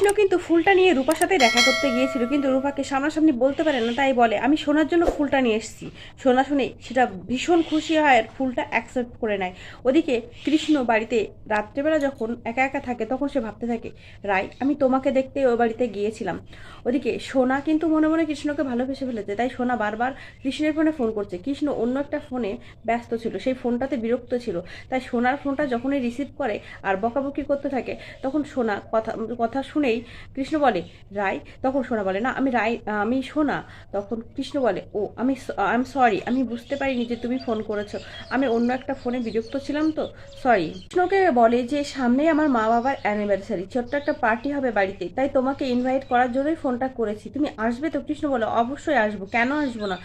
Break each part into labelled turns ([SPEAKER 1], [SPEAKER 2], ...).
[SPEAKER 1] কৃষ্ণ কিন্তু ফুলটা নিয়ে রূপার সাথে দেখা করতে গিয়েছিল, কিন্তু রূপাকে সামনাসামনি বলতে পারে না, তাই বলে আমি সোনার জন্য ফুলটা নিয়ে এসেছি। সোনা শুনে সেটা ভীষণ খুশি হয় আর ফুলটা অ্যাকসেপ্ট করে নেয়। ওদিকে কৃষ্ণ বাড়িতে রাত্রেবেলা যখন একা একা থাকে তখন সে ভাবতে থাকে, রাই আমি তোমাকে দেখতে ওই বাড়িতে গিয়েছিলাম। ওদিকে সোনা কিন্তু মনে মনে কৃষ্ণকে ভালোবেসে ফেলেছে, তাই সোনা বারবার কৃষ্ণের ফোনে ফোন করছে। কৃষ্ণ অন্য একটা ফোনে ব্যস্ত ছিল, সেই ফোনটাতে বিরক্ত ছিল, তাই সোনার ফোনটা যখনই রিসিভ করে আর বকাবকি করতে থাকে তখন সোনা কথা কথা শুনেই কৃষ্ণ বলে রাই, তখন সোনা বলে না আমি রাই, আমি সোনা। তখন কৃষ্ণ বলে ও আমি এম সরি, আমি বুঝতে পারিনি যে তুমি ফোন করেছো, আমি অন্য একটা ফোনে বিরক্ত ছিলাম তো, সরি। কৃষ্ণকে বলে যে সামনেই আমার মা বাবার অ্যানিভার্সারি, ছোট্ট একটা পার্টি হবে বাড়িতে, তাই তোমাকে ইনভাইট করার জন্যই ফোনটা করেছি, তুমি আসবে তো? কৃষ্ণ বলে অবশ্যই আসবো, কেন আসবো না।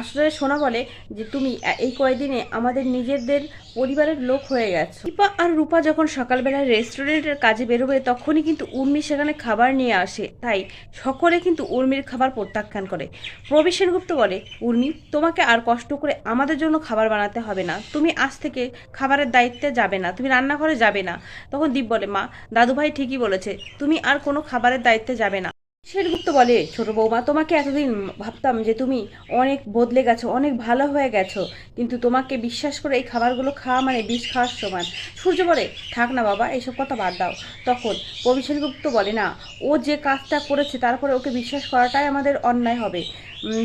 [SPEAKER 1] আসলে সোনা বলে যে তুমি এই কয়েকদিনে আমাদের নিজেদের পরিবারের লোক হয়ে গেছো। দীপা আর রূপা যখন সকালবেলা রেস্টুরেন্টের কাজে বেরোবে তখনই কিন্তু উর্মি সেখানে খাবার নিয়ে আসে, তাই সকলে কিন্তু উর্মির খাবার প্রত্যাখ্যান করে। প্রবীর সেনগুপ্ত বলে উর্মি তোমাকে আর কষ্ট করে আমাদের জন্য খাবার বানাতে হবে না, তুমি আজ থেকে খাবারের দায়িত্বে যাবে না, তুমি রান্নাঘরে যাবে না। তখন দীপ বলে মা দাদুভাই ঠিকই বলেছে, তুমি আর কোনো খাবারের দায়িত্বে যাবে না। সেনগুপ্ত বলে ছোট বৌমা তোমাকে এতদিন ভাবতাম যে তুমি অনেক বদলে গেছো, অনেক ভালো হয়ে গেছো, কিন্তু তোমাকে বিশ্বাস করে এই খাবারগুলো খাওয়া মানে বিষ খাওয়ার সমান। সূর্য বলে থাক না বাবা, এইসব কথা বাদ দাও। তখন কবি সেনগুপ্ত বলে না, ও যে কাজটা করেছে তারপরে ওকে বিশ্বাস করাটাই আমাদের অন্যায় হবে।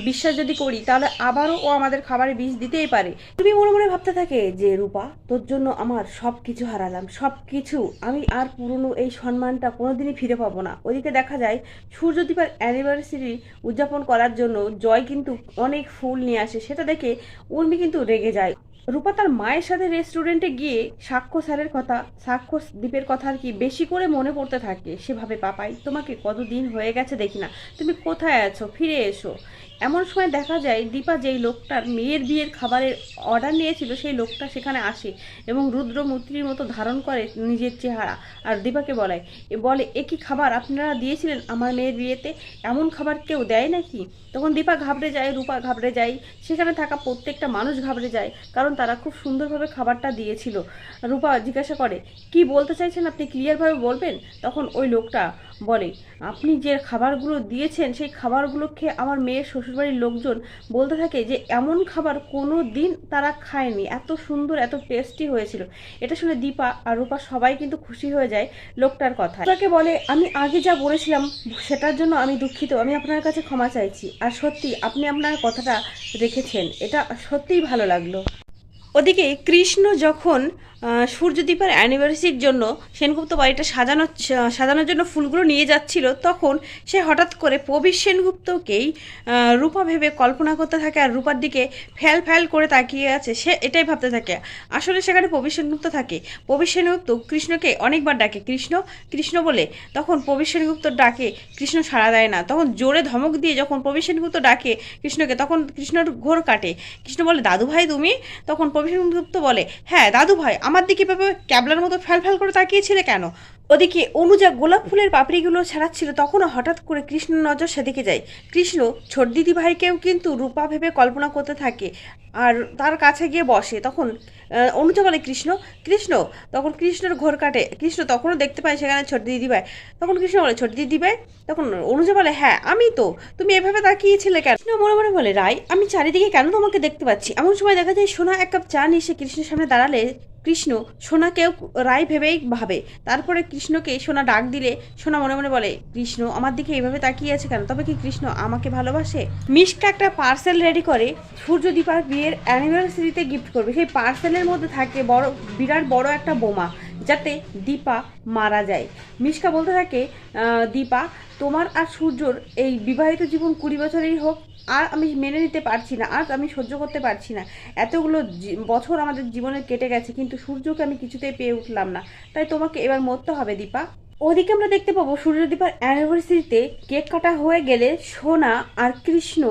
[SPEAKER 1] বিশ্বাস যদি করি তাহলে আবারও ও আমাদের খাবারে বিষ দিতেই পারে। তুমি মনে মনে ভাবতে থাকে যে রূপা তোর জন্য আমার সব কিছু হারালাম, সব কিছু, আমি আর পুরনো এই সম্মানটা কোনোদিনই ফিরে পাবো না। ওদিকে দেখা যায় সূর্যদীপার অ্যানিভার্সারি উদযাপন করার জন্য জয় কিন্তু অনেক ফুল নিয়ে আসে, সেটা দেখে উর্মি কিন্তু রেগে যায়। রূপা তার মায়ের সাথে রেস্টুরেন্টে গিয়ে সাক্ষ্য স্যারের কথা, সাক্ষ্য দ্বীপের কথা আর কি বেশি করে মনে পড়তে থাকে। সেভাবে পাপাই তোমাকে কতদিন হয়ে গেছে দেখি না, তুমি কোথায় আছো, ফিরে এসো। এমন সময় দেখা যায় দীপা যেই লোকটার মেয়ের বিয়ের খাবারের অর্ডার নিয়েছিল সেই লোকটা সেখানে আসে এবং রুদ্রমূর্তির মতো ধারণ করে নিজের চেহারা, আর দীপাকে বলে এ কি খাবার আপনারা দিয়েছিলেন আমার মেয়ের বিয়েতে, এমন খাবার কেউ দেয় নাকি। তখন দীপা ঘাবড়ে যায়, রূপা ঘাবড়ে যায়, সেখানে থাকা প্রত্যেকটা মানুষ ঘাবড়ে যায়, কারণ তারা খুব সুন্দরভাবে খাবারটা দিয়েছিল। রূপা জিজ্ঞাসা করে কি বলতে চাইছেন আপনি, ক্লিয়ারভাবে বলবেন। তখন ওই লোকটা বলে আপনি যে খাবারগুলো দিয়েছেন সেই খাবারগুলো খেয়ে আমার মেয়ের শ্বশুরবাড়ির লোকজন বলতে থাকে যে এমন খাবার কোনো দিন তারা খায়নি, এত সুন্দর এত টেস্টি হয়েছিল। এটা শুনে দীপা আর রূপা সবাই কিন্তু খুশি হয়ে যায় লোকটার কথা। তাকে বলে আমি আগে যা বলেছিলাম সেটার জন্য আমি দুঃখিত, আমি আপনার কাছে ক্ষমা চাইছি, আর সত্যি আপনি আপনার কথাটা রেখেছেন, এটা সত্যিই ভালো লাগলো। ওদিকে কৃষ্ণ যখন সূর্যদীপার অ্যানিভার্সারির জন্য সেনগুপ্ত বাড়িটা সাজানোর জন্য ফুলগুলো নিয়ে যাচ্ছিল, তখন সে হঠাৎ করে প্রবীর সেনগুপ্তকেই রূপা ভেবে কল্পনা করতে থাকে আর রূপার দিকে ফ্যাল ফ্যাল করে তাকিয়ে আছে, সে এটাই ভাবতে থাকে। আসলে সেখানে প্রবীর সেনগুপ্ত থাকে। প্রবীর সেনগুপ্ত কৃষ্ণকে অনেকবার ডাকে কৃষ্ণ কৃষ্ণ বলে, তখন প্রবীর সেনগুপ্ত ডাকে কৃষ্ণ সাড়া দেয় না, তখন জোরে ধমক দিয়ে যখন প্রবীর সেনগুপ্ত ডাকে কৃষ্ণকে তখন কৃষ্ণর ঘোর কাটে। কৃষ্ণ বলে দাদু ভাই তুমি। তখন প্রবীর সেনগুপ্ত বলে হ্যাঁ দাদু ভাই, আমার দিকে ভেবে ক্যাবলার মতো ফ্যাল ফ্যাল করে তাকিয়েছিলে কেন। ওদিকে অনুজা গোলাপ ফুলের পাপড়িগুলো ছাড়াচ্ছিল, তখনও হঠাৎ করে কৃষ্ণ নজর সেদিকে যায়। কৃষ্ণ ছোট দিদি ভাইকেও কিন্তু রূপা ভেবে কল্পনা করতে থাকে আর তার কাছে গিয়ে বসে। তখন অনুজা বলে কৃষ্ণ কৃষ্ণ, তখন কৃষ্ণর ঘোর কাটে। কৃষ্ণ তখনও দেখতে পায় সেখানে ছোট দিদি ভাই। তখন কৃষ্ণ বলে ছোট দিদি ভাই। তখন অনুজা বলে হ্যাঁ আমি তো, তুমি এভাবে তাকিয়েছিলে কেন। কৃষ্ণ মনে মনে বলে রাই আমি চারিদিকে কেন তোমাকে দেখতে পাচ্ছি। এমন সময় দেখা যায় সোনা এক কাপ চা নিয়ে সে কৃষ্ণের সামনে দাঁড়ালে কৃষ্ণ সোনাকেও রায় ভেবেই ভাবে। তারপরে কৃষ্ণকে সোনা ডাক দিলে সোনা মনে মনে বলে কৃষ্ণ আমার দিকে এইভাবে তাকিয়ে আছে কেন, তবে কি কৃষ্ণ আমাকে ভালোবাসে। মিষ্কা একটা পার্সেল রেডি করে সূর্যদীপার বিয়ের অ্যানিভার্সারিতে গিফট করবে। সেই পার্সেলের মধ্যে থাকে বিরাট বড় একটা বোমা, যাতে দীপা মারা যায়। মিষ্কা বলতে থাকে দীপা তোমার আর সূর্যর এই বিবাহিত জীবন 20 বছরেই হোক, আর আমি মেনে নিতে পারছি না, আর আমি সহ্য করতে পারছি না। এতগুলো বছর আমাদের জীবনে কেটে গেছে কিন্তু সূর্যকে আমি কিছুতেই পেয়ে উঠলাম না, তাই তোমাকে এবার মরতে হবে দীপা। ওদিকে আমরা দেখতে পাবো সূর্যদীপার অ্যানিভার্সারিতে কেক কাটা হয়ে গেলে সোনা আর কৃষ্ণ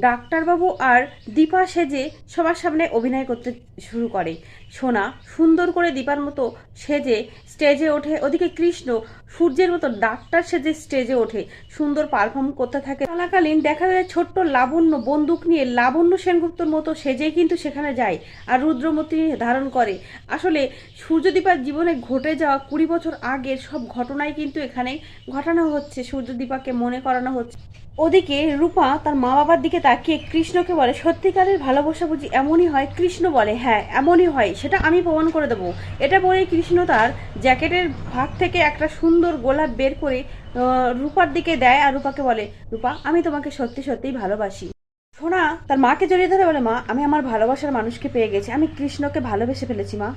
[SPEAKER 1] ডাক্তারবাবু আর দীপা সেজে সবার সামনে অভিনয় করতে শুরু করে। সোনা সুন্দর করে দীপার মতো সেজে স্টেজে ওঠে। ওদিকে কৃষ্ণ সূর্যের মতো ডাক্তার সেজে স্টেজে ওঠে, সুন্দর পারফর্ম করতে থাকে। চলাকালীন দেখা যায় ছোট্ট লাবণ্য বন্দুক নিয়ে লাবণ্য সেনগুপ্তর মতো সেজেই কিন্তু সেখানে যায় আর রুদ্রমূর্তি ধারণ করে। আসলে সূর্যদীপার জীবনে ঘটে যাওয়া 20 বছর আগের সব ঘটনাই কিন্তু এখানে ঘটানো হচ্ছে, সূর্যদীপাকে মনে করানো হচ্ছে। ওদিকে রূপা তার মা বাবার দিকে তাকিয়ে কৃষ্ণকে বলে, সত্যিকারের ভালোবাসা বুঝি এমনই হয়? কৃষ্ণ বলে, হ্যাঁ এমনই হয়, সেটা আমি প্রমাণ করে দেবো। এটা বলে কৃষ্ণ তার জ্যাকেটের ভাগ থেকে একটা সুন্দর গোলাপ বের করে রূপার দিকে দেয় আর রূপাকে বলে, রূপা আমি তোমাকে সত্যি সত্যিই ভালোবাসি। সোনা তার মাকে জড়িয়ে ধরে বলে, মা আমি আমার ভালোবাসার মানুষকে পেয়ে গেছি, আমি কৃষ্ণকে ভালোবেসে ফেলেছি মা।